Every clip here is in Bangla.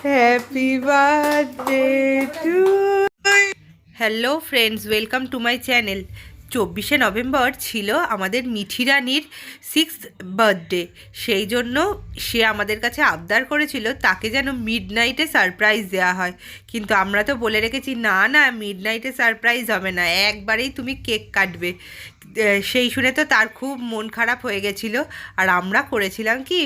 Happy birthday to. Hello friends, welcome to my channel. 24শে নভেম্বর ছিল আমাদের মিঠি রানীর 6th বার্থডে। সেই জন্য সে আমাদের কাছে আবদার করেছিল তাকে যেন মিড নাইটে সারপ্রাইজ দেওয়া হয়, কিন্তু আমরা তো বলে রেখেছি না না, মিড নাইটে সারপ্রাইজ হবে না, একবারেই তুমি কেক কাটবে। সেই শুনে তো তার খুব মন খারাপ হয়ে গেছিলো। আর আমরা করেছিলাম কি,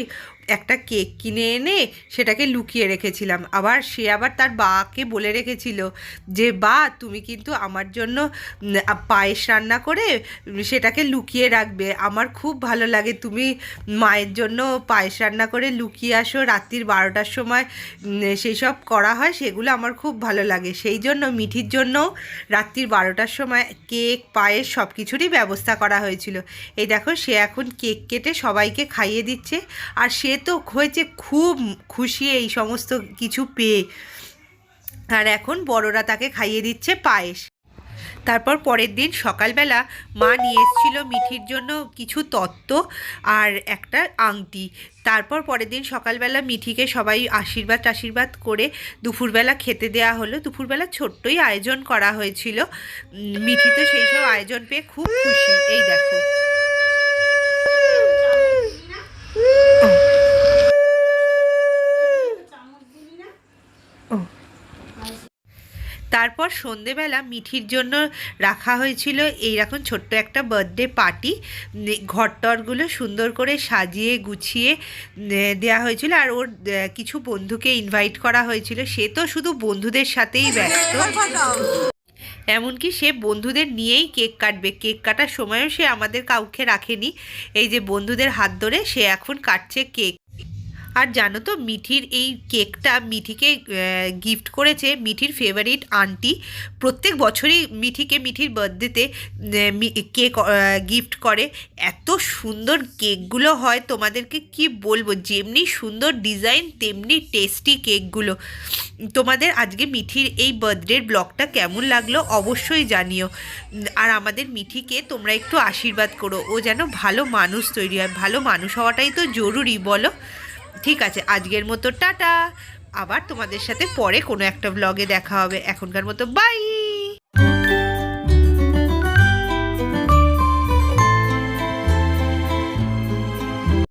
একটা কেক কিনে এনে সেটাকে লুকিয়ে রেখেছিলাম। আবার সে আবার তার বাকে বলে রেখেছিল যে বা তুমি কিন্তু আমার জন্য পায়েস রান্না করে সেটাকে লুকিয়ে রাখবে, আমার খুব ভালো লাগে তুমি মায়ের জন্য পায়েস রান্না করে লুকিয়ে আসো রাত্রির 12টার সময়, সেই সব করা হয়, সেগুলো আমার খুব ভালো লাগে। সেই জন্য মিঠির জন্য রাত্রির 12টার সময় কেক পায়েস সব কিছুরই ব্যবস্থা করা হয়েছিল। এই দেখো, সে এখন কেক কেটে সবাইকে খাইয়ে দিচ্ছে, আর সে তো হয়েছে খুব খুশি এই সমস্ত কিছু পেয়ে। আর এখন বড়রা তাকে খাইয়ে দিচ্ছে পায়েস। তারপর পরের দিন সকালবেলা মা নিয়ে এসেছিল মিঠির জন্য কিছু তত্ত্ব আর একটা আংটি। তারপর পরের দিন সকালবেলা মিঠিকে সবাই আশীর্বাদ করে দুপুরবেলা খেতে দেওয়া হলো। দুপুরবেলা ছোট্টই আয়োজন করা হয়েছিল। মিঠি তো সেই সব আয়োজন পেয়ে খুব খুশি। এই দেখো, তারপর সন্ধেবেলা মিঠির জন্য রাখা হয়েছিল এইরকম ছোট্ট একটা বার্থডে পার্টি। ঘরটরগুলো সুন্দর করে সাজিয়ে গুছিয়ে দেওয়া হয়েছিল, আর ওর কিছু বন্ধুকে ইনভাইট করা হয়েছিল। সে তো শুধু বন্ধুদের সাথেই ব্যস্ত, এমনকি সে বন্ধুদের নিয়েই কেক কাটবে। কেক কাটার সময়ও সে আমাদের কাউকে রাখেনি। এই যে বন্ধুদের হাত ধরে সে এখন কাটছে কেক। আর জানো তো, মিঠির এই কেকটা মিঠিকে গিফট করেছে মিঠির ফেভারিট আন্টি। প্রত্যেক বছরই মিঠিকে মিঠির বার্থডেতে কেক গিফট করে। এত সুন্দর কেকগুলো হয়, তোমাদেরকে কি বলবো, যেমনি সুন্দর ডিজাইন তেমনি টেস্টি কেকগুলো। তোমাদের আজকে মিঠির এই বার্থডের ব্লগটা কেমন লাগলো অবশ্যই জানিও। আর আমাদের মিঠিকে তোমরা একটু আশীর্বাদ করো, ও যেন ভালো মানুষ তৈরি হয়। ভালো মানুষ হওয়াটাই তো জরুরি, বলো? ঠিক আছে, আজকের মতো টাটা। আবার তোমাদের সাথে পরে কোনো একটা ব্লগে দেখা হবে। এখনকার মতো বাই।